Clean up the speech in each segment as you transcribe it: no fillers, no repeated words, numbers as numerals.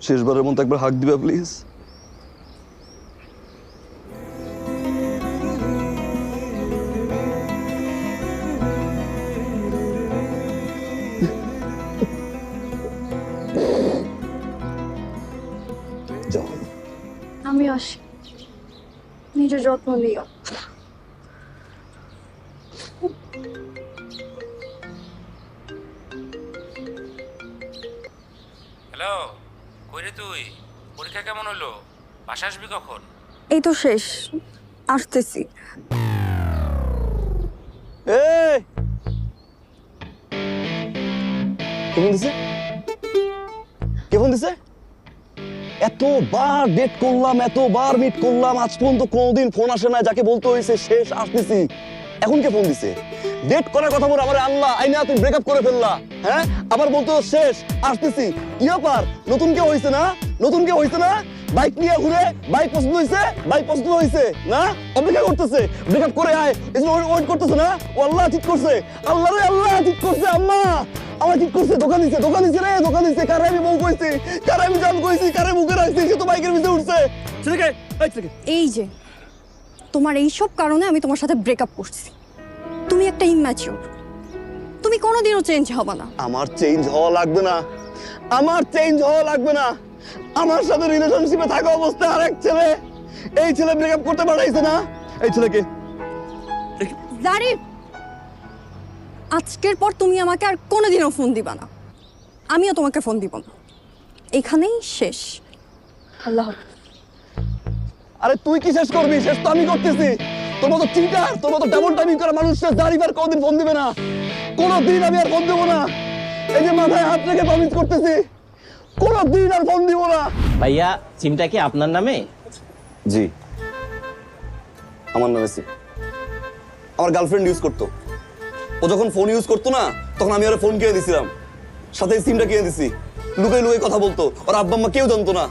শেষবারের মতো একবার হাক দিবা প্লিজ। আমি আসি, নিজের যত্ন নিও। হ্যালো, কই রে তুই? পরীক্ষা কেমন হলো? বাসা আসবি কখন? এই তো শেষ, আসতেছি। এই কে ফোন দিছে? কে ফোন দিছে? এতবার ডেট করলাম, এতবার মিট করলাম, আজ পর্যন্ত কোনোদিন ফোন আসে না। যাকে বলতে হয়েছে শেষ আসতেছি, এখন কে ফোন দিছে? ডেট করার কথা বলে আমার আল্লাহ আইনা তুমি ব্রেকআপ করে ফেললা। হ্যাঁ, আবার বলতে শেষ আসতেছি। কি ব্যাপার? নতুন কেউ হয়েছে না? নতুন কেউ হয়েছে না? বাইক নিয়ে ঘুরে, বাইক পছন্দ হয়েছে, বাইক পছন্দ হয়েছে না? অপেক্ষা করতেছে, ব্রেকআপ করে আয়, ওয়েট করতেছে না? ও আল্লাহ ঠিক করছে, আল্লাহ রে আল্লাহ ঠিক করছে। আম্মা আমার ঠিক করছে, দোকান দিছে, দোকান দিছে রে, দোকান দিছে। কারে আমি বউ কইছি, কারে আমি জান কইছি, কারে মুখে রাখছি, সে তো বাইকের ভিতরে উঠছে। ছেলেকে এই যে তোমার এইসব কারণে আমি তোমার সাথে ব্রেকআপ করছি। তুমি একটা ইম্যাচিওর, তুমি কোনোদিনও চেঞ্জ হবে না। আমার চেঞ্জ হওয়া লাগবে না, আমার চেঞ্জ হওয়া লাগবে না। আমার সাথে রিলেশনশিপে থাকা অবস্থায় আরেক ছেলে, এই ছেলে ব্রেকআপ করতে পারাইছে না। এই ছেলেকে জারিফ, আজকের পর তুমি আমাকে আর কোনোদিনও ফোন দিবা না, আমিও তোমাকে ফোন দিব না। এখানেই শেষ। আল্লাহ হাফেজ। আরে তুই কি শেষ করবি? শেষ তো আমি করতেছি। তোর মতো চিটার, তোর মতো ডাবল টাইমিং করা মানুষ জারিফ আর কোনদিন ফোন দিবে না, কোনোদিন আমি আর ফোন দেবো না। এই যে মাথায় হাত রেখে প্রমিস করতেছি, কোনোদিন আর ফোন দিব না। ভাইয়া সিমটা কি আপনার নামে? জি, আমার নামে সিম। আমার গার্লফ্রেন্ড ইউজ করতো। ও যখন ফোন ইউজ করতো না, তখন আমি ওর ফোন কিনে দিছিলাম, সাথে সিমটা কিনে দিছি। লুকাই লুকাই কথা বলতো, ওর আব্বা আম্মা কেউ জানতো না।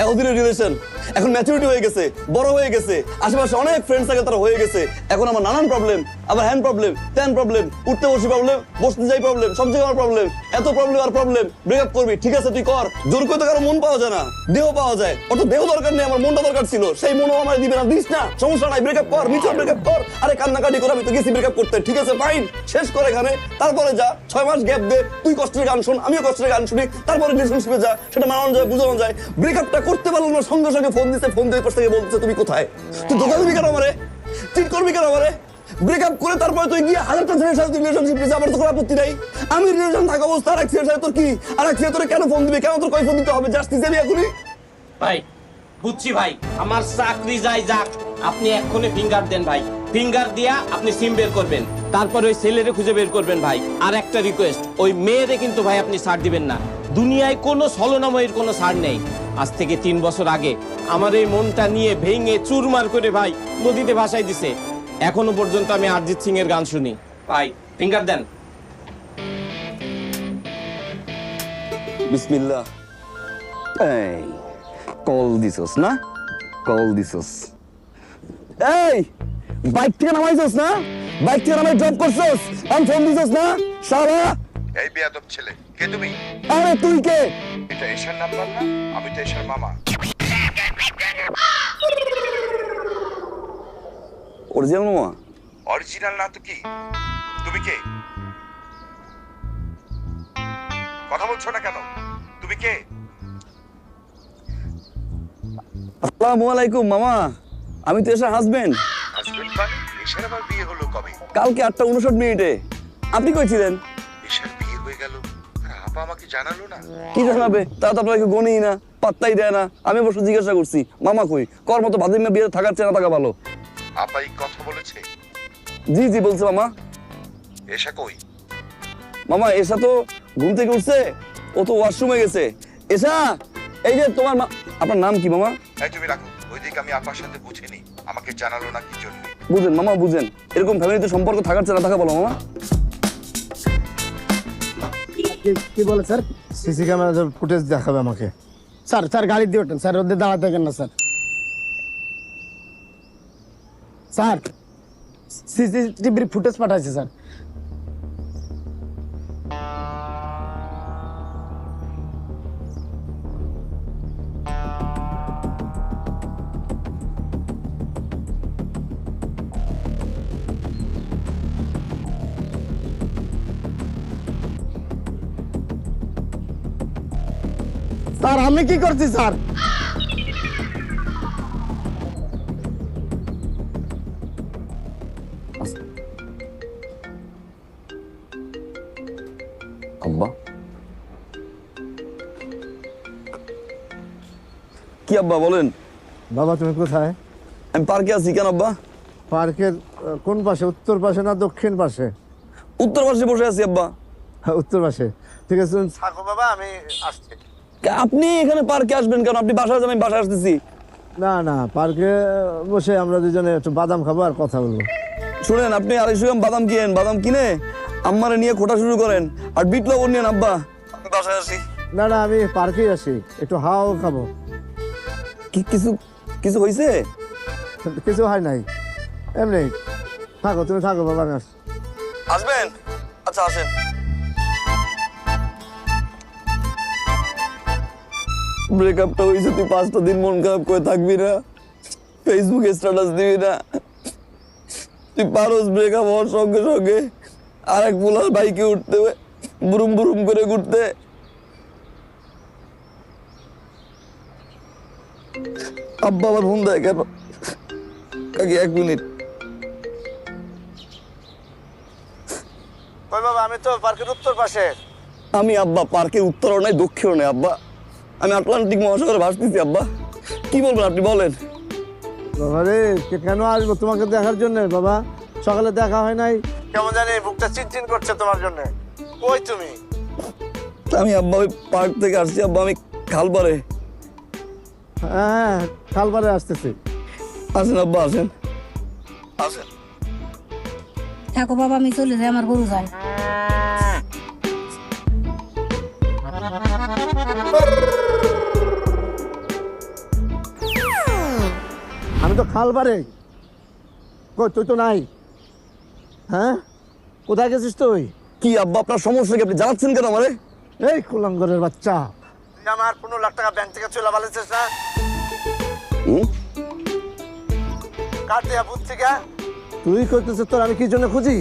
এতদিনের রিলেশন, এখন ম্যাচুরিটি হয়ে গেছে, বড় হয়ে গেছে, আশেপাশে অনেক ফ্রেন্ডস থাকে, তারা হয়ে গেছে। এখন আমার নানান প্রবলেম, আবার হ্যান্ড প্রবলেম, ত্যান প্রবলেম, উঠতে বসে প্রবলেম, বসতে যাই প্রবলেম, সব জায়গায় আমার প্রবলেম, এত প্রবলেম আর প্রবলেম। ব্রেকআপ করবি, ঠিক আছে তুই কর। জোর করে তো কারো মন পাওয়া যায় না, দেহ পাওয়া যায়। ওর তো দেহ দরকার নেই, আমার মনটা দরকার ছিল। সেই মনও আমার দিবে না, দিস না, সমস্যা নাই, ব্রেকআপ কর, মিচুয়াল ব্রেকআপ কর। আরে কান্নাকাটি করে আমি তো গেছি ব্রেকআপ করতে, ঠিক আছে ফাইন, শেষ করে এখানে। তারপরে যা 6 মাস গ্যাপ দে, তুই কষ্টের গান শুন, আমিও কষ্টের গান শুনি, তারপরে রিলেশনশিপে যা, সেটা মানানো যায়, বুঝানো যায়। ব্রেকআপটা করতে পারলো না, সঙ্গে সঙ্গে ফোন দিতে, ফোন দিয়ে পাশ থেকে বলছে তুমি কোথায়? তুই ধোকা দিবি কেন আমারে? চিট করবি কেন আমারে? ব্রেকআপ করে তারপরে তুই গিয়ে হাজারটা ছেলের সাথে রিলেশনশিপ নিয়েছিস, আমার তো কোনো আপত্তি নাই। আমি রিলেশন থাকা অবস্থা আর এক ছেলের সাথে তোর কি? আর এক ছেলে তোরে কেন ফোন দিবে? কেন তোর কই ফোন দিতে হবে? জাস্ট দিবি এখনই? ভাই বুঝছি ভাই, আমার চাকরি যাই যাক, আপনি এক্ষুনি ফিঙ্গার দেন ভাই। ফিঙ্গার দিয়া আপনি সিম বের করবেন, তারপর ওই ছেলেরে খুঁজে বের করবেন ভাই। আর একটা রিকোয়েস্ট, ওই মেয়েরে কিন্তু ভাই আপনি ছাড় দিবেন না। দুনিয়ায় কোনো ছলনাময়ের কোনো ছাড় নেই। আজ থেকে 3 বছর আগে আমার এই মনটা নিয়ে ভেঙে চুরমার করে ভাই নদীতে ভাসাই দিছে। এখনো পর্যন্ত আমি অরিজিৎ সিং এর গান শুনি। ভাই ফিঙ্গার দেন। বিসমিল্লাহ। এই কল দিছস না? কল দিছস। এই বাইক থেকে নামাইছস না? বাইক থেকে নামাই ড্রপ করছস? আমি ফোন দিছস না? শালা এই বেয়াদব ছেলে, কে তুমি? আরে তুই কে? এটা এশার নাম্বার না? আমি তো এশার মামা। অরিজিনাল মামা? অরিজিনাল না তো কি? তুমি কে? কথা বলছো না কেন? তুমি কে? আসসালামু আলাইকুম মামা, আমি তো এশার হাজবেন্ড। হাজবেন্ড মানে? এশার আবার বিয়ে হলো কবে? কালকে 8:59 আপনি কই ছিলেন? এশার বিয়ে হয়ে গেল আর আপা আমাকে জানালো না? কি জানাবে? তারা তো আপনাকে গনেই না, পাত্তাই দেয় না। আমি অবশ্য জিজ্ঞাসা করছি মামা কই, কর মতো ভাদিমা বিয়ে থাকার চেনা থাকা ভালো। আপা এই কথা বলেছে? জি জি বলছে মামা। এশা কই? মামা এসা তো ঘুম থেকে উঠছে, ও তো ওয়াশরুমে গেছে। এসা, এই যে তোমার আপনার নাম কি মামা? এই তুমি রাখো, ওইদিকে আমি আপার সাথে বুঝিনি, আমাকে জানালো না কি জন্য। বুঝেন মামা বুঝেন, এরকম ফ্যামিলিতে সম্পর্ক থাকার চেনা থাকা বলো মামা। কি বলে স্যার? সিসি ক্যামেরা ফুটেজ দেখাবে আমাকে। স্যার স্যার গাড়ি দিয়ে ওঠেন স্যার, ওদের দাঁড়াতে থাকেন না স্যার। স্যার সিসিটিভির ফুটেজ পাঠাইছে স্যার। স্যার আমি কি করছি স্যার? আব্বা কি আব্বা বলেন? বাবা তুমি কোথায়? আমি পার্কে আছি। কেন আব্বা? পার্কের কোন পাশে, উত্তর পাশে না দক্ষিণ পাশে? উত্তর পাশে বসে আছি আব্বা। হ্যাঁ, উত্তর পাশে। ঠিক আছে তুমি থাকো বাবা, আমি আসছি। আপনি এখানে পার্কে আসবেন কেন? আপনি বাসায় যান, আমি বাসায় আসতেছি। না না, পার্কে বসে আমরা দুজনে একটু বাদাম খাবো আর কথা বলবো। শুনেন, আপনি 250 গ্রাম বাদাম কিনেন, বাদাম কিনে আম্মারে নিয়ে খোটা শুরু করেন আর বিট লবণ নিয়েন আব্বা। আমি বাসায় আসি। না না, আমি পার্কেই আসি, একটু হাওয়াও খাবো। কিছু কিছু হয়েছে? কিছু হয় নাই, এমনি থাকো, তুমি থাকো বাবা, আমি আসছি। আসবেন? আচ্ছা আসেন। ব্রেকআপটা হয়েছে, তুই 5টা দিন মন খারাপ করে থাকবি না, ফেসবুকে স্ট্যাটাস দিবি না। তুই পারোস ব্রেকআপ হওয়ার সঙ্গে সঙ্গে আরেক পোলার বাইকে উঠতে, বুরুম বুরুম করে ঘুরতে। আব্বা আবার ফোন দেয় কেন? কাকি 1 মিনিট। ওই বাবা, আমি তো পার্কের উত্তর পাশে। আমি আব্বা পার্কের উত্তরও নাই দক্ষিণও নাই আব্বা, আমি আটলান্টিক মহাসাগরে ভাসতেছি আব্বা। কি বলবেন আপনি বলেন? বাবা রে, কেন আসবো তোমাকে দেখার জন্য বাবা? সকালে দেখা হয় নাই, কেমন জানি বুকটা চিনচিন করছে তোমার জন্য। কই তুমি? আমি আব্বা ওই পার্ক থেকে আসছি আব্বা, আমি খালপাড়ে। হ্যাঁ, খালপাড়ে আসতেছি। আসেন আব্বা, আসেন আসেন। থাকো বাবা, আমি চলে যাই, আমার গরু যায়। আমি তো খালপাড়ে। কই তুই তো নাই? হ্যাঁ, কোথায় গেছিস তুই? কি আব্বা আপনার সমস্যা কি? আপনি জানাচ্ছেন কেন আমারে? এই কুলাঙ্গরের বাচ্চা, তুই আমার 15 লাখ টাকা ব্যাংক থেকে চলে পালাইছিস না? কার দেয়া বুঝ থেকে তুই কইতেছিস তোর আমি কি জন্য খুঁজি?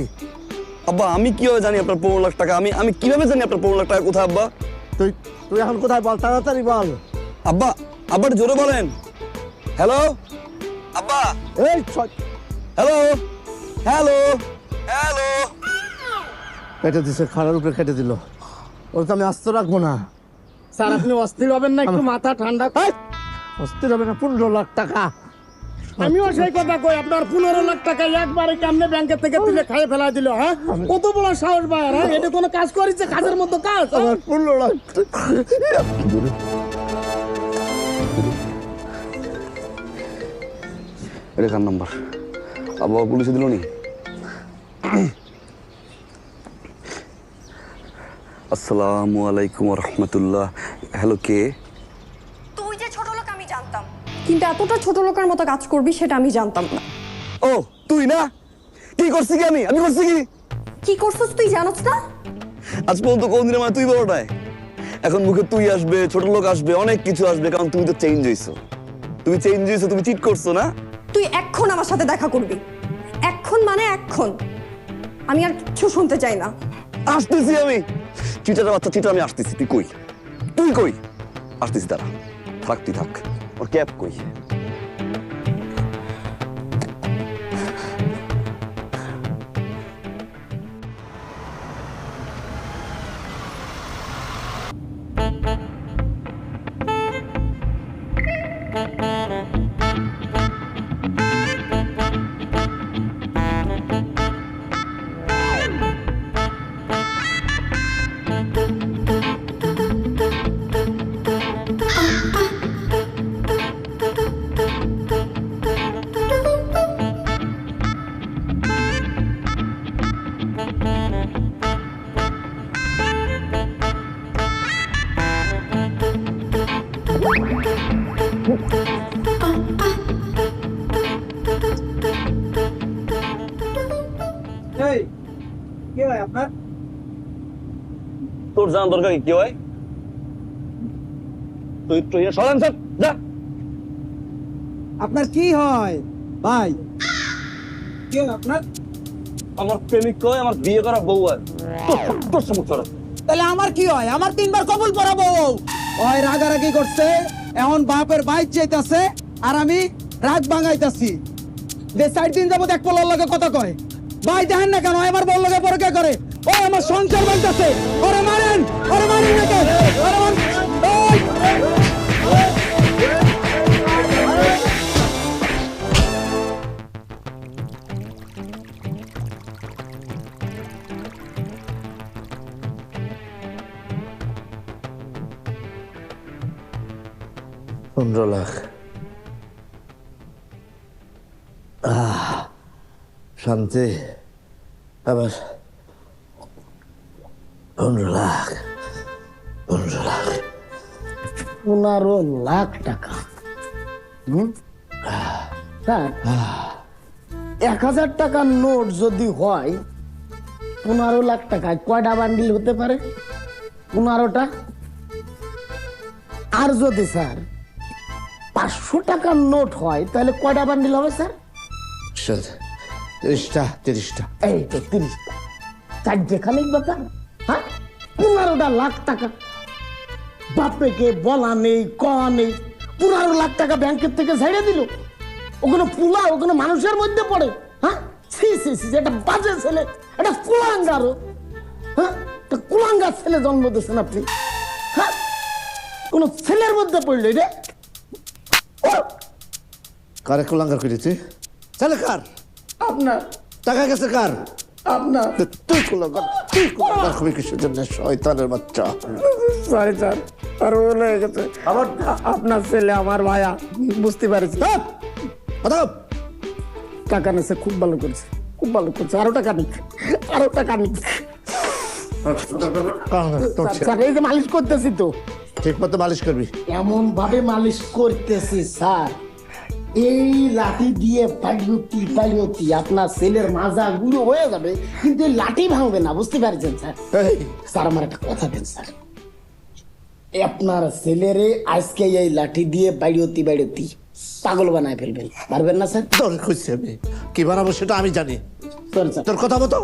আব্বা আমি কিভাবে জানি আপনার 15 লাখ টাকা? আমি কিভাবে জানি আপনার 15 লাখ টাকা কোথায় আব্বা? তুই তুই এখন কোথায় বল, তাড়াতাড়ি বল। আব্বা আব্বা একটু জোরে বলেন। হ্যালো আব্বা, এই হ্যালো হ্যালো হ্যালো। কেটে দিছে, খাড়ার উপরে কেটে দিল। ওর তো আমি আস্ত রাখবো না। স্যার আপনি অস্থির হবেন না, একটু মাথা ঠান্ডা। অস্থির হবে না, 15 লাখ টাকা। আমিও সেই কথা কই, আপনার 15 লাখ টাকা একবারে কেমনে ব্যাংকের থেকে তুলে খাইয়ে ফেলা দিল? হ্যাঁ, কত বড় সাহস ভাই! হ্যাঁ, এটা কোনো কাজ করেছে? কাজের মতো কাজ? আমার 15 লাখ এটা কার নাম্বার? আব্বা পুলিশে দিল নি? আসসালামু আলাইকুম রহমতুল্লাহ। হ্যালো, কে? তুই যে ছোট লোক আমি জানতাম, কিন্তু এতটা ছোট লোকের মতো কাজ করবি সেটা আমি জানতাম না। ও তুই না? কি করছি কি? আমি করছি কি? কি করছিস তুই জানোস না? আজ পর্যন্ত কোনদিন আমার তুই বড়টায়, এখন মুখে তুই আসবে, ছোট লোক আসবে, অনেক কিছু আসবে, কারণ তুমি তো চেঞ্জ হইছো। তুমি চেঞ্জ হইছো, তুমি চিট করছো না? তুই এখন আমার সাথে দেখা করবি, এখন মানে এখন। আমি আর কিছু শুনতে চাই না। আসতেছি আমি, চিটার বাচ্চা চিটা, আমি আসতেছি। তুই কই? তুই কই? আসতেছি, তারা থাক, তুই থাক। ওর ক্যাব কই? তোর জানা দরকার কি? কি হয়? তুই একটু সরান স্যার, যা। আপনার কি হয় ভাই? কি হয় আপনার? আমার প্রেমিক কয়, আমার বিয়ে করা বউ আর তোর সমস্যা। তাহলে আমার কি হয়? আমার 3 বার কবুল পড়াবো। ওই রাগারাগি করছে, এখন বাপের বাইক চাইতাছে আর আমি রাগ ভাঙাইতাছি। যে 4 দিন যাবো এক পোলার লগে কথা কয়। ভাই দেখেন না কেন আমার বল লগে পরকে করে? ও আমার সংসার ভাঙতাছে। ওরে মারেন না কেন? ওরে মারেন। $15 লাখ। শান্তি। আবার 15 লাখ। 15 লাখ। 15 লাখ টাকা। স্যার 1000 টাকার নোট যদি হয় 15 লাখ টাকায় কয়টা বান্ডিল হতে পারে? 15টা। আর যদি স্যার 500 টাকার নোট হয় তাহলে কয়টা বান্ডিল হবে স্যার? 30টা। এই তো 30টা। 4 খানিক ব্যাপার। হ্যাঁ, 15টা লাখ টাকা বাপেকে বলা নেই, কওয়া নেই। 15 লাখ টাকা ব্যাংকের থেকে ছেড়ে দিল। ওখানে পুলা, ওখানে মানুষের মধ্যে পড়ে। হ্যাঁ, সি এটা বাজে ছেলে, এটা কুলাঙ্গারও। হ্যাঁ, এটা কুলাঙ্গার ছেলে জন্ম দিয়েছেন আপনি। হ্যাঁ, কোন ছেলের মধ্যে পড়লো রে? কারে কুলাঙ্গার করেছি? ছেলে কার? আপনার। টাকা গেছে কার? আপনার। তুই কুলাঙ্গার কবি কিসের জন্য? শয়তানের বাচ্চা। সরি স্যার, আর ভুল হয়ে গেছে। আবার আপনার ছেলে আমার ভাইয়া, বুঝতে পারছি। টাকা নিচ্ছে, খুব ভালো করেছে, খুব ভালো করছে। আরো টাকা নিক, আরো টাকা নিক। স্যার এই যে মালিশ করতেছি তো, ঠিক মতো মালিশ করবি। এমন ভাবে মালিশ করতেছি স্যার, এই লাঠি দিয়ে পালিয়তি আপনার ছেলের মাজা গুলো হয়ে যাবে, কিন্তু এই লাঠি ভাঙবে না, বুঝতে পারছেন স্যার? স্যার আমার একটা কথা দেন স্যার, আপনার ছেলেরে আজকে এই লাঠি দিয়ে বাড়িয়তি পাগল বানায় ফেলবেন, পারবেন না স্যার? তোর খুঁজছি আমি, কি বানাবো সেটা আমি জানি। তোর কথা মতো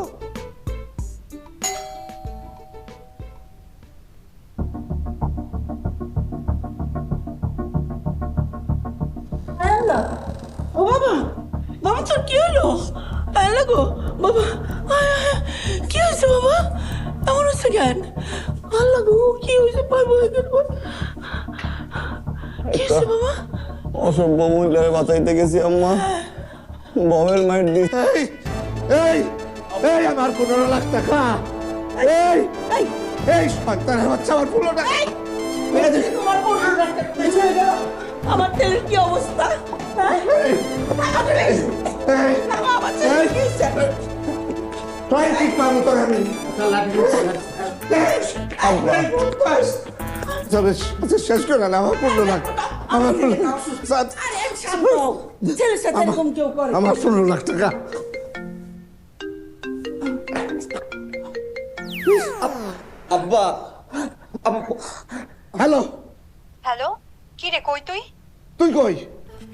ও বাবা, বাবা তোর কি হলো? লাগো বাবা, কি হয়েছে বাবা? এমন হচ্ছে কেন? আল্লাহ গো, কি হয়েছে? পাইবো কি হয়েছে বাবা? অসভ্য মহিলারে বাঁচাইতে গেছি আম্মা, বমের মাইট দি। এই আমার 15 লাখ টাকা। এই সন্তানের বাচ্চা আমার 15 টাকা। তোমার 15 লাখ টাকা হয়ে গেল, আমার ছেলের কি অবস্থা? শেষ করে আমার 15 লাখ, আমার 15 লাখ টাকা। আব্বা, হ্যালো হ্যালো, কি রে, কই তুই? তুই কই?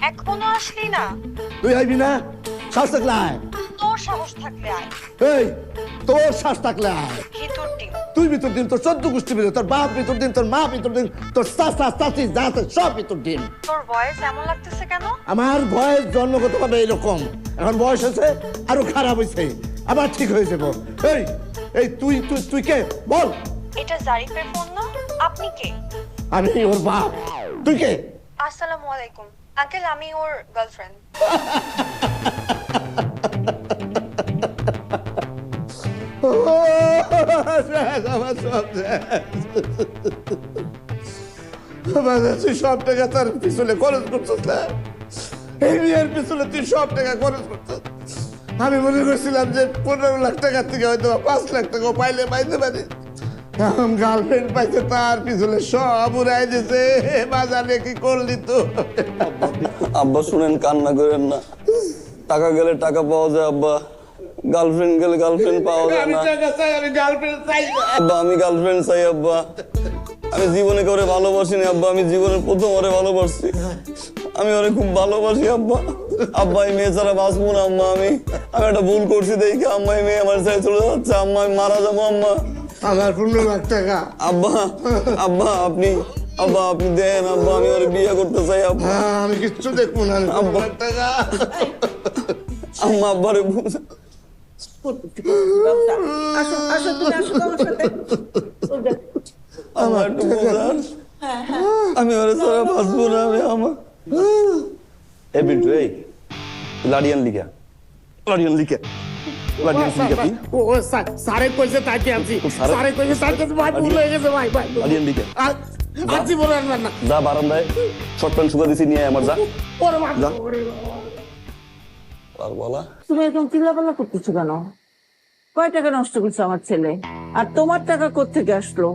এখনো আসলি না? তুই আইবি না? শ্বাস থাকলে আয়। তোর সাহস থাকলে আয়। এই তোর শ্বাস থাকলে আয়। ভিতর দিন। তুই ভিতর দিন, তোর 14 গোষ্ঠী ভিতর, তোর বাপ ভিতর দিন, তোর মা ভিতর দিন, তোর চাচা চাচি জাত সব ভিতর দিন। তোর ভয়েস এমন লাগতেছে কেন? আমার ভয়েস জন্মগতভাবে এরকম, এখন বয়স হয়েছে আরো খারাপ হয়েছে, আবার ঠিক হয়ে যাবো। এই এই তুই তুই তুই কে বল? এটা জারিফের ফোন না? আপনি কে? আমি ওর বাপ। তুই কে? আসসালামু আলাইকুম আঙ্কেল, আমি ওর গার্লফ্রেন্ড। তুই সব টাকা তার পিছনে খরচ করছিস না? এই বিয়ের পিছনে তুই সব টাকা খরচ করছিস। আমি মনে করছিলাম যে 15 লাখ টাকার থেকে হয়তো 5 লাখ টাকা পাইলে পাইতে পারি। এখন গার্লফ্রেন্ড পাইছে, তার পিছনে সব উড়াই দিছে। বাজারে কি করলি তো? আব্বা শুনেন, কান্না করেন না। টাকা গেলে টাকা পাওয়া যায় আব্বা, গার্লফ্রেন্ড গেলে গার্লফ্রেন্ড পাওয়া যায় না। আমি গার্লফ্রেন্ড চাই না আব্বা, আমি গার্লফ্রেন্ড চাই আব্বা। আমি জীবনে করে ভালোবাসি না আব্বা, আমি জীবনের প্রথম ওরে ভালোবাসছি। আমি ওরে খুব ভালোবাসি আব্বা। আব্বা, এই মেয়ে ছাড়া বাঁচবো না আম্মা। আমি একটা ভুল করছি দেখে আম্মা, এই মেয়ে আমার ছেড়ে চলে যাচ্ছে আম্মা, আমি মারা যাবো আম্মা। আমার 15 লাখ টাকা। আব্বা আব্বা আপনি দেন আব্বা, আমি ওর বিয়ে করতে চাই আব্বা। আমি কিচ্ছু দেখবো না, 15 লাখ টাকা। আম্মা আব্বারে বুঝা। আসো আসো তুমি আসো আমার সাথে আমার একটু বুঝান, আমি ওরে সারা বাঁচবো না। আমি আমার এ বিন্টু, এই লাডিয়ান লিখা তুই ও স্যারে কইছে তাকে আনছি, স্যারে কইছে তাকে ভাই ভুল হয়ে গেছে ভাই ভাই লাডিয়ান লিখা আনছি বলে না। যা বারান্দায় শর্ট প্যান্ট শুকা দিছি, নিয়ে আয় আমার, যা ওরে বাবা যা। আর বলা তুমি এরকম চিল্লাপাল্লা করতেছো কেন? কয় টাকা নষ্ট করছে আমার ছেলে? আর তোমার টাকা কোত্থেকে আসলো?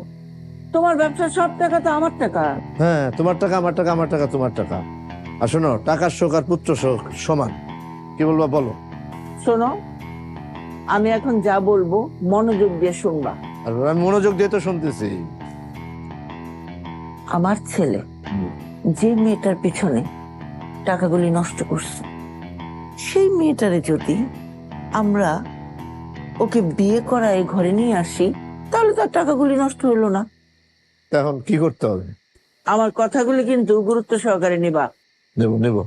তোমার ব্যবসার সব টাকা তো আমার টাকা। হ্যাঁ, তোমার টাকা আমার টাকা, আমার টাকা তোমার টাকা। আর শোনো, টাকার শোক আর পুত্র শোক সমান। কি বলবা বলো? শোনো, আমি এখন যা বলবো মনোযোগ দিয়ে শুনবা। আর আমি মনোযোগ দিয়ে তো শুনতেছি। আমার ছেলে যে মেয়েটার পিছনে টাকাগুলি নষ্ট করছে, সেই মেয়েটারে যদি আমরা ওকে বিয়ে করায় ঘরে নিয়ে আসি, তাহলে তার টাকাগুলি নষ্ট হলো না। এখন কি করতে হবে? আমার কথাগুলি কিন্তু গুরুত্ব সহকারে নিবা। নেব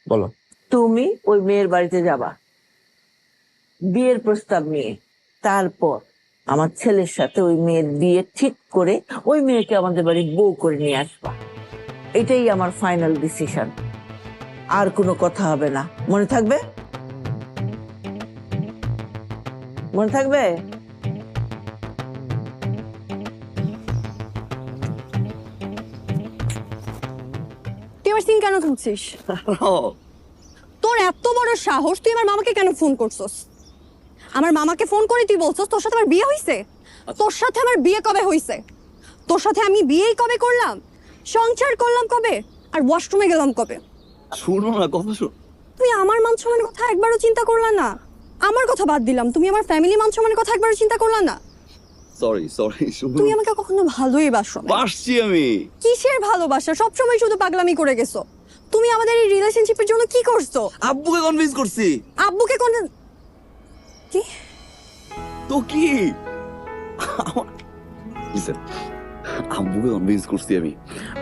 বলো। তুমি ওই মেয়ের বাড়িতে যাবা বিয়ের প্রস্তাব নিয়ে, তারপর আমার ছেলের সাথে ওই মেয়ের বিয়ে ঠিক করে ওই মেয়েকে আমাদের বাড়ি বউ করে নিয়ে আসবা। এটাই আমার ফাইনাল ডিসিশন। আর কোনো কথা হবে না, মনে থাকবে? মনে থাকবে? তুই আমার সিম কেন তুলছিস? তোর এত বড় সাহস, তুই আমার মামাকে কেন ফোন করছস? আমার মামাকে ফোন করে তুই বলছস তোর সাথে আমার বিয়ে হইছে? তোর সাথে আমার বিয়ে কবে হইছে? তোর সাথে আমি বিয়েই কবে করলাম? সংসার করলাম কবে? আর ওয়াশরুমে গেলাম কবে? শুনো না, কথা শোন। তুমি আমার মান সম্মানের কথা একবারও চিন্তা করলা না? আমার কথা বাদ দিলাম, তুমি আমার ফ্যামিলি মান সম্মানের কথা একবারও চিন্তা করলা না? সরি শুনো। তুমি আমাকে কখনো ভালোই বাসো না। বাসছি আমি। কিসের ভালোবাসা? সবসময় শুধু পাগলামি করে গেছো। তুমি আমাদের এই রিলেশনশিপের জন্য কি করছো? আব্বুকে কনভিন্স করছি। আব্বুকে কোন কি? তো কি লিসেন, আম্মুকে কনভিন্স করছি আমি,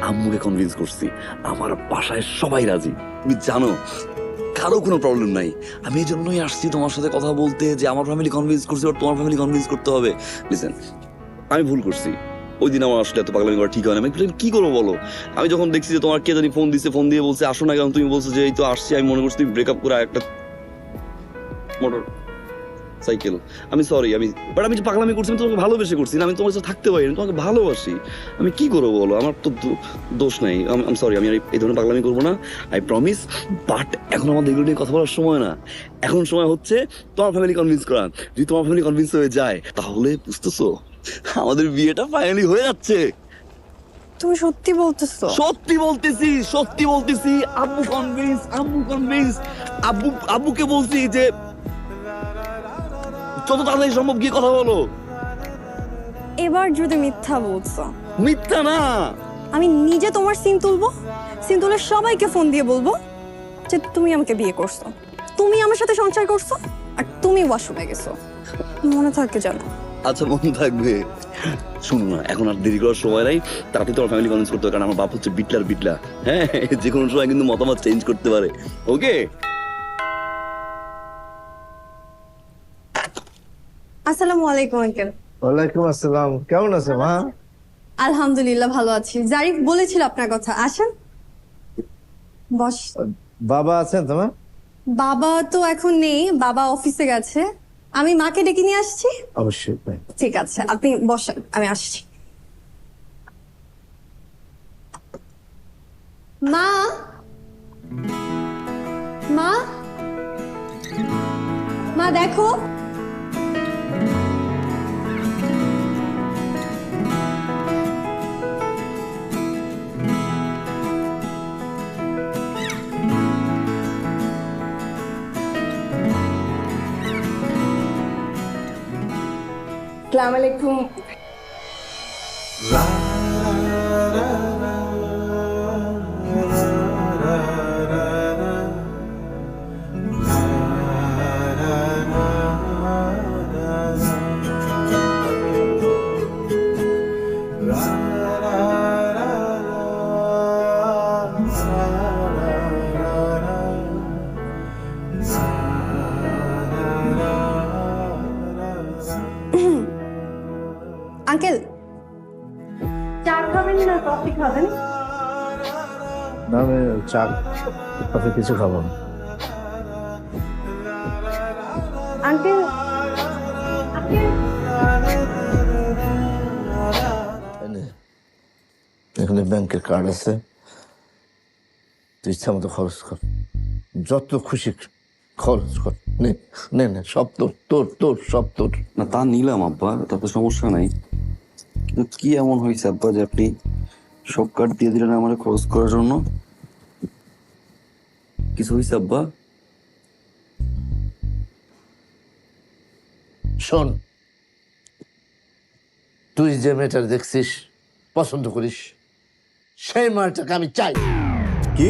আম্মুকে কনভিন্স করছি। আমার বাসায় সবাই রাজি, তুমি জানো, কারো কোনো প্রবলেম নাই। আমি এই জন্যই আসছি তোমার সাথে কথা বলতে, যে আমার ফ্যামিলি কনভিন্স করছি আর তোমার ফ্যামিলি কনভিন্স করতে হবে। লিসেন, আমি ভুল করছি। ওই দিন আমার আসলে এত পাগলামি করা ঠিক হয় না। আমি কি করবো বলো? আমি যখন দেখছি যে তোমার কে জানি ফোন দিয়ে বলছে আসো না কেন, তুমি বলছো যে এই তো আসছি, আমি মনে করছি তুমি ব্রেকআপ করে একটা মোটর সাইকেল। আমি সরি, আমি যে পাগলামি করছি, আমি তোমাকে ভালোবেসে করছি না, আমি তোমার সাথে থাকতে পারি, তোমাকে ভালোবাসি। আমি কি করবো বলো? আমার তো দোষ নাই। আমি সরি, আমি এই ধরনের পাগলামি করবো না, আই প্রমিস। বাট এখন আমাদের এগুলো নিয়ে কথা বলার সময় না। এখন সময় হচ্ছে তোমার ফ্যামিলি কনভিন্স করা। যদি তোমার ফ্যামিলি কনভিন্স হয়ে যায়, তাহলে বুঝতেছো আমাদের বিয়েটা ফাইনালি হয়ে যাচ্ছে। তুমি সত্যি বলতেছো? সত্যি বলতেছি। আব্বু কনভিন্স। আব্বুকে বলছি যে যত তাড়াতাড়ি সম্ভব গিয়ে কথা বলো। এবার যদি মিথ্যা বলছো? মিথ্যা না, আমি নিজে তোমার সিম তুলবো, সিম তুলে সবাইকে ফোন দিয়ে বলবো যে তুমি আমাকে বিয়ে করছো, তুমি আমার সাথে সংসার করছো, আর তুমি ওয়াশরুমে গেছো। মনে থাকে জানো? আচ্ছা, মনে থাকবে। শুনো না, এখন আর দেরি করার সময় নাই, তাড়াতাড়ি তোমার ফ্যামিলি কনভিন্স করতে হবে, কারণ আমার বাপ হচ্ছে বিটলা। হ্যাঁ, যে কোনো সময় কিন্তু মতামত চেঞ্জ করতে পারে। ওকে? আসসালামু আলাইকুম আঙ্কেল। ওয়ালাইকুম আসসালাম। কেমন আছে মা? আলহামদুলিল্লাহ ভালো আছি। জারিফ বলেছিল আপনার কথা, আসেন বস। বাবা আছেন তোমার? বাবা তো এখন নেই, বাবা অফিসে গেছে। আমি মাকে ডেকে নিয়ে আসছি। অবশ্যই। ঠিক আছে, আপনি বসেন, আমি আসছি। মা মা মা দেখো। আসসালামু আলাইকুম। কফি খাবেন? না আমি চা কফি কিছু খাবো না। আঙ্কেল এখানে ব্যাংকের কার্ড আছে, তুই ইচ্ছা মতো খরচ কর, যত খুশি খরচ কর, নে নে নে, সব তোর তোর তোর সব তোর। না তা নিলাম আব্বা, তাতে সমস্যা নাই, কিন্তু কি এমন হয়েছে আব্বা যে আপনি সব কার্ড দিয়ে দিলেন আমার খরচ করার জন্য? কিছু হয়েছে আব্বা? শোন, তুই যে মেয়েটার দেখছিস, পছন্দ করিস, সেই মেয়েটাকে আমি চাই। কি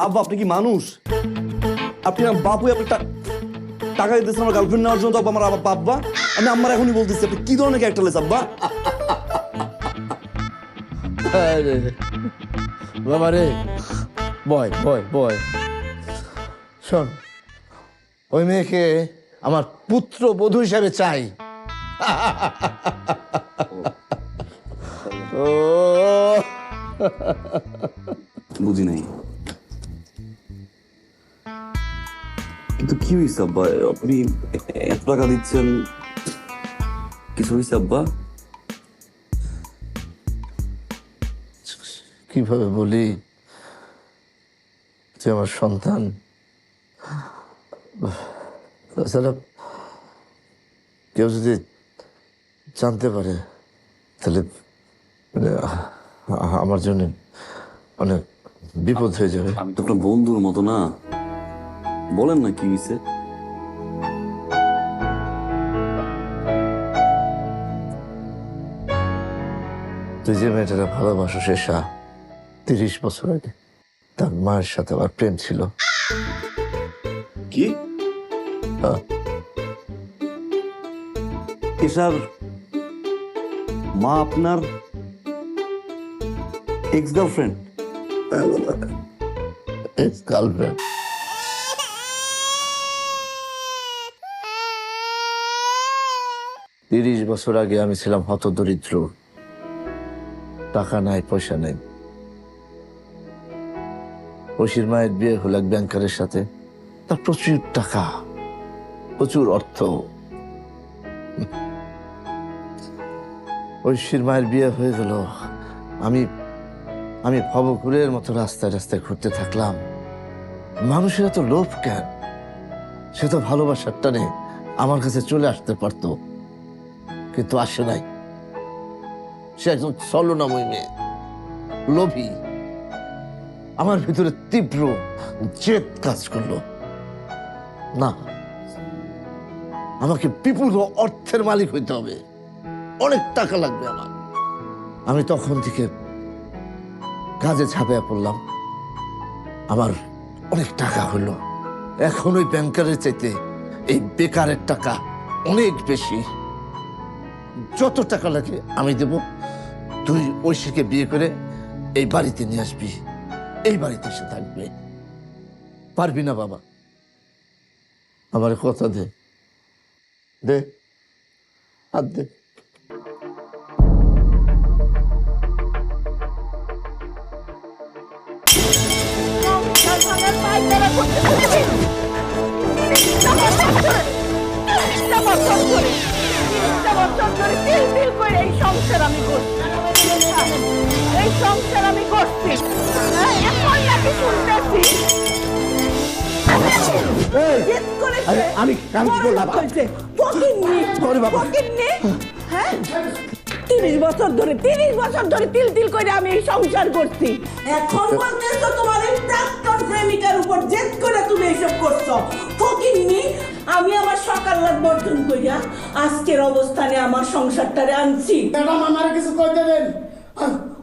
আব্বা, আপনি কি মানুষ? আপনি আমার বাপু, আপনি টাকা দিতেছেন আমার গার্লফ্রেন্ড নেওয়ার জন্য? তো আব্বা আমার বাবা, আমি আমার এখনই বলতেছি আপনি কি ধরনের ক্যারেক্টার লেস আব্বা? আরে বাবা রে, বয় বয় বয়। শোন, ওই মেয়েকে আমার পুত্র বধূ হিসাবে চাই। ও বুঝি নাই, কিন্তু কি হয়েছে আব্বা? আপনি এত টাকা দিচ্ছেন, কিছু হয়েছে আব্বা? কিভাবে বলি, যে আমার সন্তান, তাছাড়া কেউ যদি জানতে পারে তাহলে মানে আমার জন্য অনেক বিপদ হয়ে যাবে। আমি তো আপনার বন্ধুর মতো না, বলেন না কি হয়েছে? তুই যে মেয়েটারা ভালোবাসো, শেষা 30 বছর আগে তার মায়ের সাথে আমার প্রেম ছিল। কি হ্যাঁ। এসার মা আপনার এক্স গার্লফ্রেন্ড? Ex girlfriend. তিরিশ বছর আগে আমি ছিলাম হতদরিদ্র, টাকা নাই, পয়সা নেই। ঐশীর মায়ের বিয়ে হলো এক ব্যাংকারের সাথে, তার প্রচুর টাকা, প্রচুর অর্থ। ঐশীর মায়ের বিয়ে হয়ে গেল, আমি ভবঘুরের মতো রাস্তায় রাস্তায় ঘুরতে থাকলাম। মানুষের এত লোভ কেন? সে তো ভালোবাসার টানে আমার কাছে চলে আসতে পারত, কিন্তু আসে নাই। সে একজন ছলনাময়ী মেয়ে, লোভী। আমার ভিতরে তীব্র জেদ কাজ করলো, না, আমাকে বিপুল অর্থের মালিক হইতে হবে, অনেক টাকা লাগবে আমার। আমি তখন থেকে কাজে ঝাঁপিয়ে পড়লাম, আমার অনেক টাকা হলো। এখন ওই ব্যাংকারের চাইতে এই বেকারের টাকা অনেক বেশি। যত টাকা লাগে আমি দেব, তুই ঐশীকে বিয়ে করে এই বাড়িতে নিয়ে আসবি, এই বাড়িতে এসে থাকবে। পারবি না বাবা? আমার কথা দে, দে, হাত দে। এই সংসার আমি করছি, এই সংসার আমি করছি, এখন নাকি শুনতেছি আমি কাম কি করলাম? 30 বছর ধরে তিল তিল করে আমি এই সংসার করছি। এখন বলতেছো তোমার এই প্রাক্তন প্রেমিকার উপর জেদ করে তুমি এসব করছো। ফকিন্নি, আমি আমার সকাল রাত বর্জন কইরা আজকের অবস্থানে আমার সংসারটারে আনছি। ম্যাডাম আমার কিছু কইতে দেন,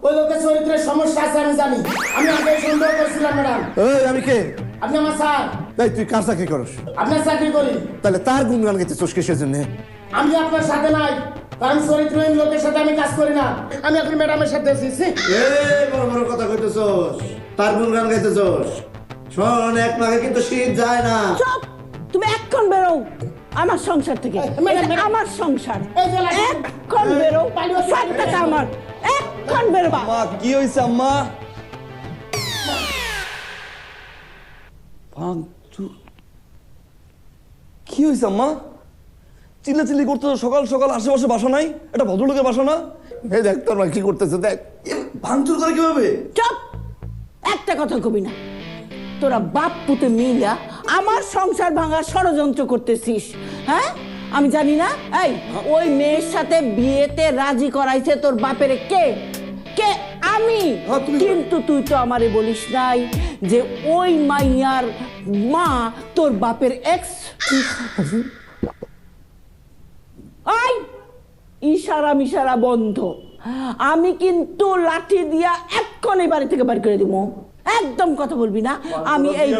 ওই লোকের চরিত্রের সমস্যা আছে আমি জানি, আমি আগে সন্দেহ করছিলাম ম্যাডাম। এই আমি কে? আপনি আমার স্যার। এই তুই কার চাকরি করস? আপনার চাকরি করি। তাহলে তার গুণগান গাইতে চসকে সেজন্য আমি আপনার সাথে নাই, কারণ চরিত্রহীন লোকের সাথে আমি কাজ করি না। আমি এখন ম্যাডামের সাথে এসেছি। এই বড় বড় কথা কইতেছস, তার গুণগান গাইতেছস। শোন, এক নাগে কিন্তু শীত যায় না। চুপ, তুমি এখন বেরো আমার সংসার থেকে। এটা আমার সংসার, এখন বেরো। 60 টাকা আমার, এক্ষণ বেরবা। মা কি হয়েছে আম্মা? ভাঙচুর কি হয়েছে আম্মা? চিল্লাচিল্লি করতে সকাল সকাল আশেপাশে বাসা নাই? এটা ভদ্রলোকের বাসা না? এই দেখ তোর মা কি করতেছে দেখ। ভাঙচুর করে কিভাবে? চুপ, একটা কথা কবি না। তোরা বাপ পুতে মিলা আমার সংসার ভাঙার ষড়যন্ত্র করতেছিস, হ্যাঁ? আমি জানি না। এই ওই মেয়ের সাথে বিয়েতে রাজি করাইছে তোর বাপের কে? কে? আমি। কিন্তু তুই তো আমারে বলিস নাই যে ওই মাইয়ার মা তোর বাপের এক্স। আই ইশারা মিশারা বন্ধ। আমি কিন্তু লাঠি দিয়া এক্ষণ এই বাড়ি থেকে বাড়ি করে দিব। একদম কথা বলবি না। আমি এই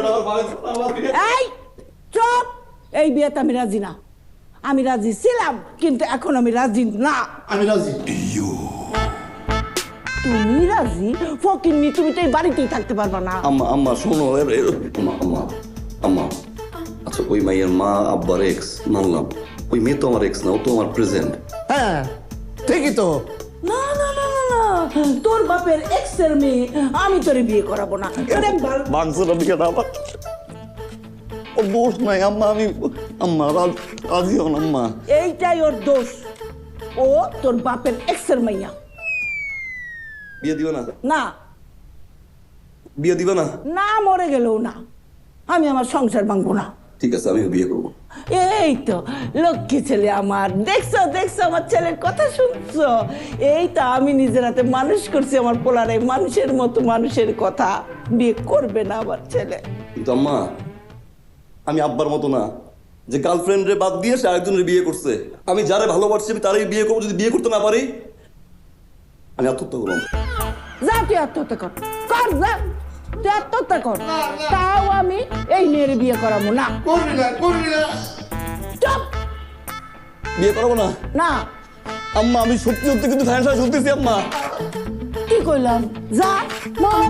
চুপ, এই বিয়েতে আমি রাজি না। আমি রাজি ছিলাম কিন্তু এখন আমি রাজি না। আমি রাজি। তুমি রাজি? ফকিন্নি, তুমি তো এই বাড়িতেই থাকতে পারবা না। আম্মা শোনো, আম্মা আচ্ছা ওই মাইয়ের মা আব্বার এক্স মানলাম, ওই মেয়ে তো আমার এক্স না, ও তো আমার প্রেজেন্ট। হ্যাঁ ঠিকই তো। না না না না না, তোর বাপের এক্স এর মেয়ে আমি তোরে বিয়ে করাবো না। ভাঙচুর বিয়ে না আমার, ও দোষ নাই আম্মা। আম্মা রাজি হন আম্মা। এইটাই ওর দোষ। ও তোর বাপের এক্স এর মাইয়া। বিয়ে দিবে না? না বিয়ে দিবে না? না, মরে গেলেও না। আমি আমার সংসার ভাঙবো না। ঠিক আছে, আমিও বিয়ে করবো। এই তো লক্ষ্মী ছেলে আমার। দেখছো দেখছো আমার ছেলের কথা শুনছো? এই তো আমি নিজের হাতে মানুষ করছি আমার পোলারে, মানুষের মতো মানুষের কথা। বিয়ে করবে না আমার ছেলে। কিন্তু আম্মা আমি আব্বার মতো না যে গার্লফ্রেন্ডে বাদ দিয়ে সে আরেকজনের বিয়ে করছে। আমি যারে ভালোবাসছি আমি তারই বিয়ে করবো। যদি বিয়ে করতে না পারি আমি আত্মহত্যা করবো। যা তুই আত্মহত্যা কর, কর যা, তুই আত্মহত্যা কর। তাও আমি এই মেয়ের বিয়ে করাবো না। করবি না, করবি না। চুপ। বিয়ে করবো না? না আম্মা আমি সত্যি সত্যি কিন্তু ফ্যান সাথে শুনতেছি আম্মা। কি কইলাম? যা মর।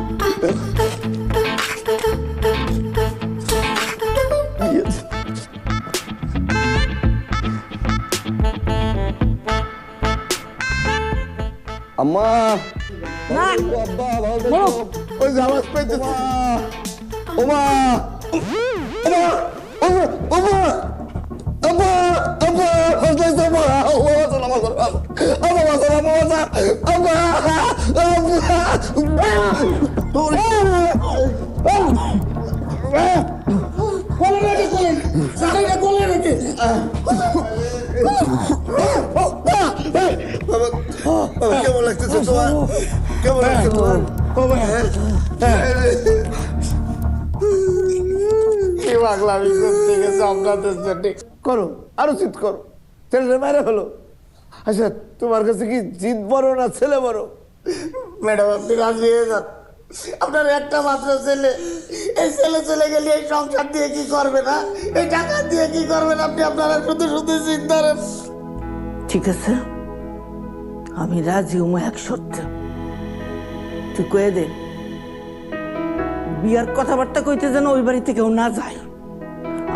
আম্মা না আব্বা ভালো থেকো। মরো। ওই যে আওয়াজ পাইতেছি। ওমা ওমা ওমা আম্মা আম্মা হসলাইছে আম্মা। কেমন লাগতেছে তোমার? কেমন লাগছে তোমার? কি পাগলামি করতে গেছে আপনাদের জন্য। করো, আরো জিদ করো। ছেলেটা মেরে হলো। আচ্ছা তোমার কাছে কি জিদ বড় না ছেলে বড়? ম্যাডাম আপনি রাজি হয়ে যান। আপনার একটা মাত্র ছেলে, এই ছেলে চলে গেলে এই সংসার দিয়ে কি করবে না, এই টাকা দিয়ে কি করবেন আপনি? আপনারা শুধু শুধু চিন্তা করেন। ঠিক আছে, আমি রাজি হবো এক শর্তে। তুই কয়ে দে বিয়ার কথাবার্তা কইতে যেন ওই বাড়িতে কেউ না যায়।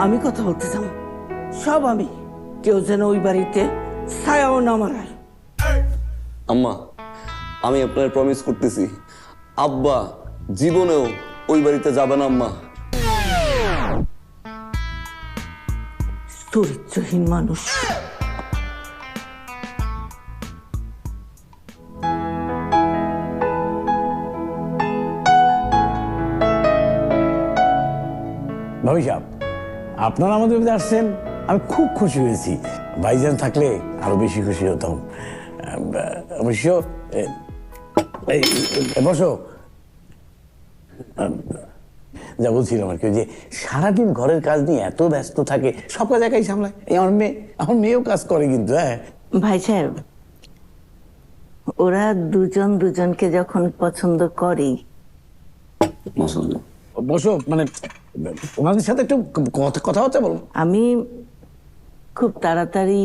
আমি কথা বলতে যাব সব আমি, কেউ যেন ওই বাড়িতে ছায়াও না মারায়। আম্মা আমি আপনার প্রমিস করতেছি আব্বা জীবনেও ওই বাড়িতে যাবে না আম্মা। চরিত্রহীন মানুষ। ভাবি সাহেব, আপনারা আমাদের মধ্যে আসছেন, আমি খুব খুশি হয়েছি। ভাইজান থাকলে আরো বেশি খুশি হতাম। অবশ্য বসো। যা বলছিলাম আর কি, যে সারাদিন ঘরের কাজ নিয়ে এত ব্যস্ত থাকে, সব কাজ একাই সামলায়। এই আমার মেয়েও কাজ করে কিন্তু। হ্যাঁ ভাই সাহেব, ওরা দুজন দুজনকে যখন পছন্দ করে। বসো, মানে ওনাদের সাথে একটু কথাবার্তা বলো। আমি খুব তাড়াতাড়ি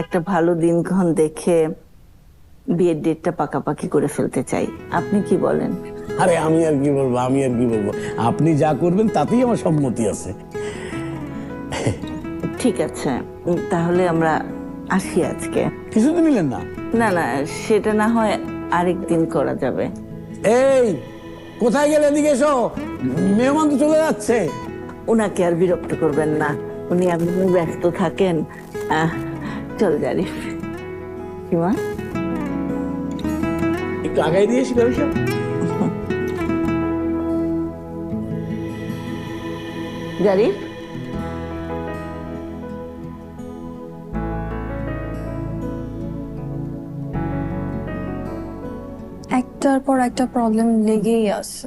একটা ভালো দিনক্ষণ দেখে বিয়ের ডেটটা পাকাপাকি করে ফেলতে চাই। আপনি কি বলেন? আরে আমি আর কি বলবো, আপনি যা করবেন তাতেই আমার সম্মতি আছে। ঠিক আছে, তাহলে আমরা আসি আজকে। কিছুদিন নিলেন না? না না, সেটা না হয় আরেকদিন করা যাবে। এই কোথায় গেলে? এদিকে এসো, মেহমান তো চলে যাচ্ছে। ওনাকে আর বিরক্ত করবেন না, উনি আপনি ব্যস্ত থাকেন। চল জারিফ। সীমা, একটু আগাই দিয়েছি ভাবি সাহেব। জারিফ, একটার পর একটা প্রবলেম লেগেই আছে।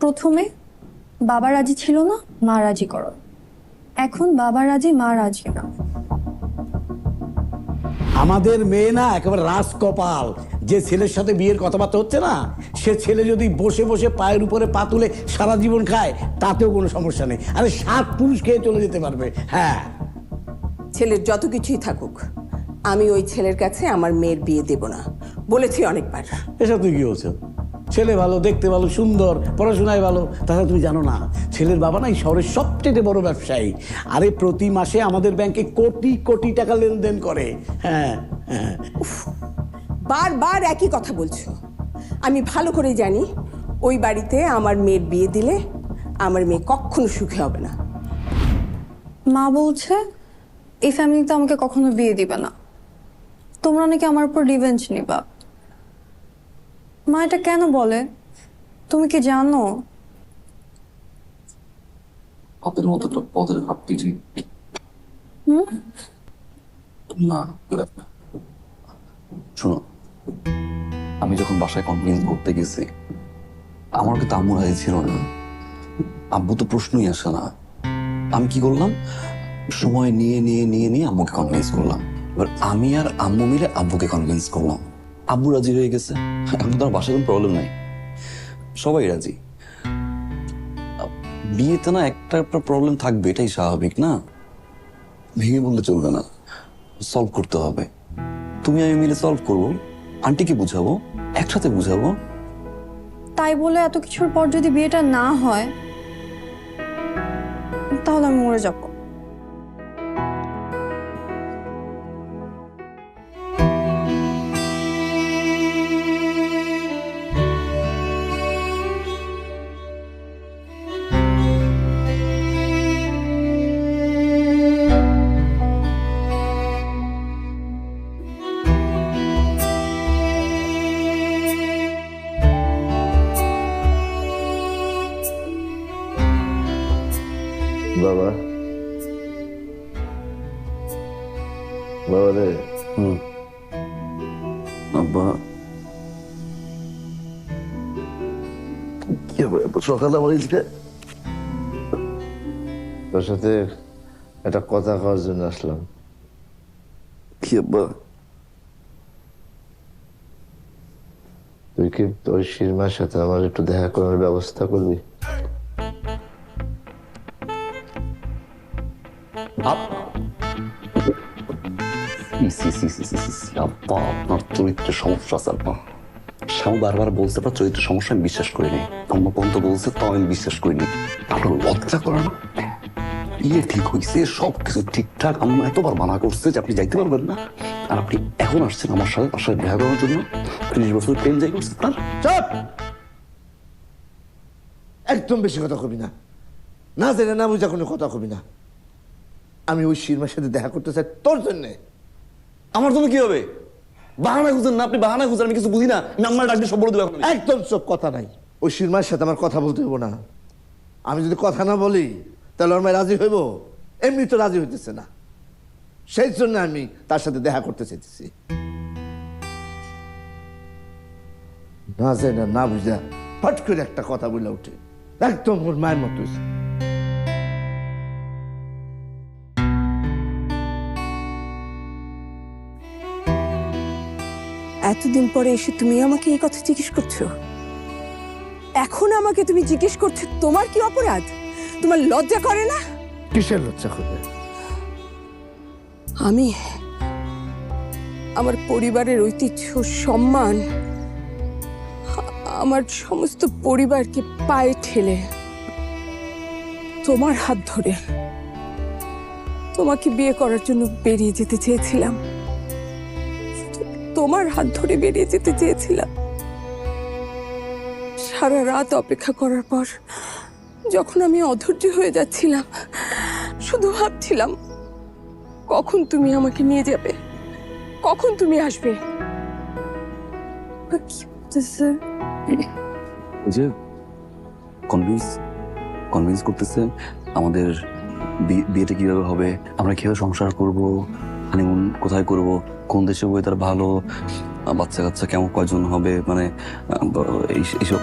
প্রথমে বাবা রাজি ছিল না, মা রাজি করো। এখন বাবা রাজি, মা রাজি না। আমাদের মেয়ে না একেবারে রাজকপাল। যে ছেলের সাথে বিয়ের কথাবার্তা হচ্ছে না, সে ছেলে যদি বসে বসে পায়ের উপরে পা তুলে সারা জীবন খায় তাতেও কোনো সমস্যা নেই। আরে 7 পুরুষ খেয়ে চলে যেতে পারবে। হ্যাঁ, ছেলের যত কিছুই থাকুক, আমি ওই ছেলের কাছে আমার মেয়ের বিয়ে দেব না, বলেছি অনেকবার। এসব তুই কি বলছো? ছেলে ভালো, দেখতে ভালো, সুন্দর, পড়াশোনায় ভালো। তাহলে তুমি জানো না ছেলের বাবা না এই শহরের সবচেয়ে বড় ব্যবসায়ী। আরে প্রতি মাসে আমাদের ব্যাংকে কোটি কোটি টাকা লেনদেন করে। হ্যাঁ হ্যাঁ। বারবার একই কথা বলছো। আমি ভালো করে জানি ওই বাড়িতে আমার মেয়ের বিয়ে দিলে আমার মেয়ে কখনো সুখী হবে না। মা বলছে এই ফ্যামিলিতে আমাকে কখনো বিয়ে দিবে না, তোমরা নাকি আমার উপর রিভেঞ্জ নিবা। মা এটা কেন বলে তুমি কি জানো? পদের মতো তো পদের ভাবতে না। শোনো, আমি যখন বাসায় কনভিন্স করতে গেছি, আমার কিন্তু আম্মু রাজি ছিল না। আব্বু তো প্রশ্নই আসে না। আমি কি করলাম, সময় নিয়ে নিয়ে নিয়ে নিয়ে আম্মুকে কনভিন্স করলাম। এবার আমি আর আম্মু মিলে আব্বুকে কনভিন্স করলাম। আব্বু রাজি হয়ে গেছে। এখন তো আর বাসায় কোনো প্রবলেম নাই, সবাই রাজি। বিয়েতে না একটা প্রবলেম থাকবে, এটাই স্বাভাবিক না? ভেঙে বললে চলবে না, সলভ করতে হবে। তুমি আমি মিলে সলভ করবো, আন্টিকে বুঝাবো, একসাথে বুঝাবো। তাই বলে এত কিছুর পর যদি বিয়েটা না হয় তাহলে আমি মরে যাবো। বাবা, বাবা রে। আব্বা, কি হবে সকালে আমার তোর সাথে একটা কথা কওয়ার জন্য আসলাম। কি আব্বা? তুই কি তোর শিরমার সাথে আমার একটু দেখা করার ব্যবস্থা করবি? আপনার চরিত্রের সমস্যা আছে আব্বা। শ্যাম বারবার বলছে আপনার চরিত্রের সমস্যা, আমি বিশ্বাস করিনি। আম্মা পর্যন্ত বলছে, তাও আমি বিশ্বাস করিনি। আপনার লজ্জা করে না? বিয়ে ঠিক হয়েছে, সবকিছু ঠিকঠাক। আম্মা এতবার মানা করছে যে আপনি যাইতে পারবেন না, আর আপনি এখন আসছেন আমার সাথে তার সাথে দেখা করার জন্য। 30 বছর প্রেম যাই করছে আপনার। চুপ! একদম বেশি কথা কবি না, না জেনে না বুঝা কোনো কথা কবি না। আমি ওই শিরমার সাথে দেখা করতে চাই তোর জন্যে। আমার জন্য কি হবে? বাহানা খুঁজেন না আপনি, বাহানা খুঁজেন। আমি কিছু বুঝি না, নাম্বার ডাকলে সব বলে দিলাম। একদম সব কথা নাই। ওই শিরমার সাথে আমার কথা বলতে হইব না। আমি যদি কথা না বলি তাহলে ওর মায় রাজি হইব? এমনি তো রাজি হইতেছে না, সেই জন্য আমি তার সাথে দেখা করতে চাইতেছি। না জেনে না বুঝা ফট করে একটা কথা বলে উঠে, একদম ওর মায়ের মতো। এতদিন পরে এসে তুমি আমাকে এই কথা জিজ্ঞেস করছো? এখন আমাকে তুমি জিজ্ঞেস করছো তোমার কি অপরাধ? তোমার লজ্জা করে না? কিসের লজ্জা করবে? আমি আমার পরিবারের ঐতিহ্য, সম্মান, আমার সমস্ত পরিবারকে পায়ে ঠেলে তোমার হাত ধরে তোমাকে বিয়ে করার জন্য বেরিয়ে যেতে চেয়েছিলাম। তোমার হাত ধরে বেরিয়ে যেতে চেয়েছিলাম। সারা রাত অপেক্ষা করার পর যখন আমি অধৈর্য হয়ে যাচ্ছিলাম, শুধু ভাবছিলাম কখন তুমি আমাকে নিয়ে যাবে, কখন তুমি আসবে। কি বলতেছে? ওই যে কনভিন্স করতেছে আমাদের বিয়েটা কিভাবে হবে, আমরা কিভাবে সংসার করব, হানিমুন কোথায় করব, কোন দেশে বই তার ভালো, বাচ্চা কাচ্চা কেমন কয়জন হবে, মানে এইসব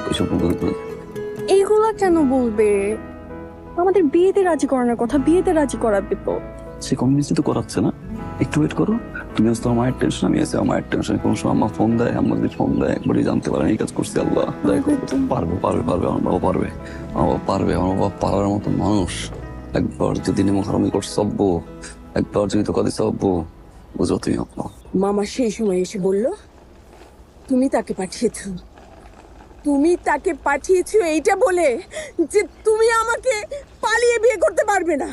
এইগুলা কেন বলবে? আমাদের বিয়েতে রাজি করানোর কথা, বিয়েতে রাজি করাবে তো। সে কনভিন্স তো করাচ্ছে না, একটু ওয়েট করো। তুমি আসতো আমার টেনশন, আমি আসি আমার টেনশন। কোন সময় আমার ফোন দেয়, আমার যদি ফোন দেয় একবারই জানতে পারেন এই কাজ করছি। আল্লাহ পারবে পারবে পারবে, আমার বাবা পারবে, আমার বাবা পারবে, আমার বাবা পারার মতো মানুষ। একবার যদি নেমখারামি করছে সব্বো, একবার যদি তো কাঁদি সব্বো, বুঝো তুমি আপনার। মামা সেই সময় এসে বলল তুমি তাকে পাঠিয়েছো, তুমি তাকে পাঠিয়েছো এইটা বলে যে তুমি আমাকে পালিয়ে বিয়ে করতে পারবে না।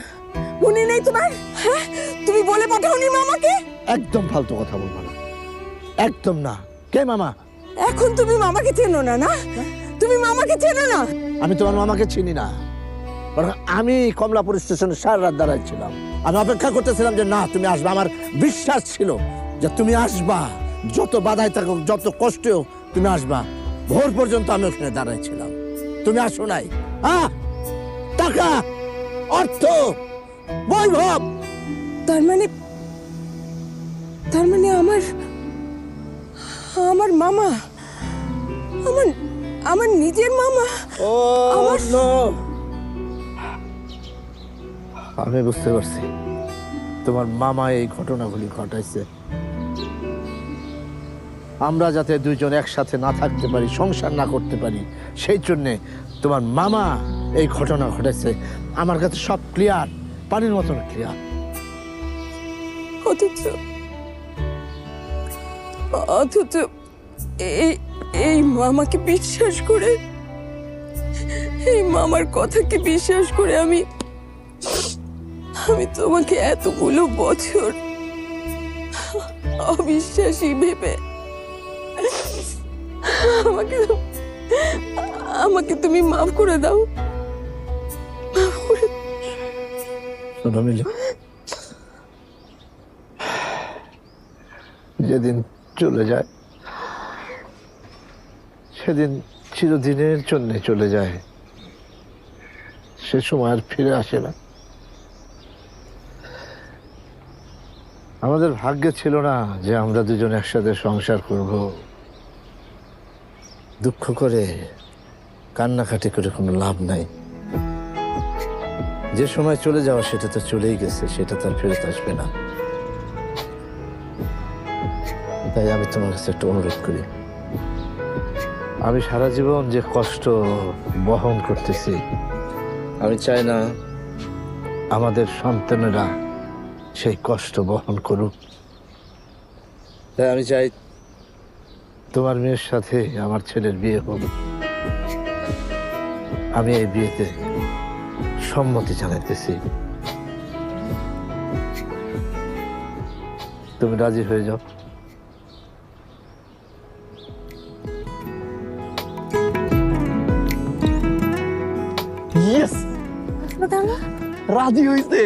মনে নেই তোমার? হ্যাঁ, তুমি বলে পাঠাওনি মামাকে? একদম ফালতু কথা বলবো না, একদম না। কে মামা? এখন তুমি মামাকে চেনো না? না, তুমি মামাকে চেনো না? আমি তোমার মামাকে চিনি না, বরং আমি কমলাপুর স্টেশনে সারা রাত দাঁড়াইছিলাম। আমি অপেক্ষা করতেছিলাম যে না তুমি আসবে। আমার বিশ্বাস ছিল যে তুমি আসবা, যত বাধাই থাকুক, যত কষ্ট হোক, তুমি আসবা। ভোর পর্যন্ত আমি ওখানে দাঁড়াইছিলাম, তুমি আসো নাই। হ্যাঁ, টাকা, অর্থ, বৈভব। তার মানে আমার মামা, আমার নিজের মামা। আমি বুঝতে পারছি তোমার মামা এই ঘটনাগুলি ঘটাইছে আমরা যাতে দুইজন একসাথে না থাকতে পারি, সংসার না করতে পারি, সেই জন্যে তোমার মামা এই ঘটনা ঘটেছে। আমার কাছে সব ক্লিয়ার, পানির মতন ক্লিয়ার। অথচ এই মামাকে বিশ্বাস করে, এই মামার কথাকে বিশ্বাস করে আমি তোমাকে এতগুলো বছর অবিশ্বাসী ভেবে আমাকে তুমি মাফ করে দাও। শোনো মিলি, যেদিন চলে যায় সেদিন চিরদিনের জন্য চলে যায়, সে সময় আর ফিরে আসে না। আমাদের ভাগ্যে ছিল না যে আমরা দুজন একসাথে সংসার করব। দুঃখ করে কান্নাকাটি করে কোনো লাভ নাই। যে সময় চলে যাওয়া সেটা তো চলেই গেছে, সেটা তো আর ফেরত আসবে না। তাই আমি তোমার কাছে একটা অনুরোধ করি, আমি সারা জীবন যে কষ্ট বহন করতেছি, আমি চাই না আমাদের সন্তানেরা সেই কষ্ট বহন করুক। তাই আমি চাই তোমার মেয়ের সাথে আমার ছেলের বিয়ে হোক। আমি এই বিয়েতে সম্মতি জানাইতেছি, তুমি রাজি হয়ে যাও। রাজি হইছে।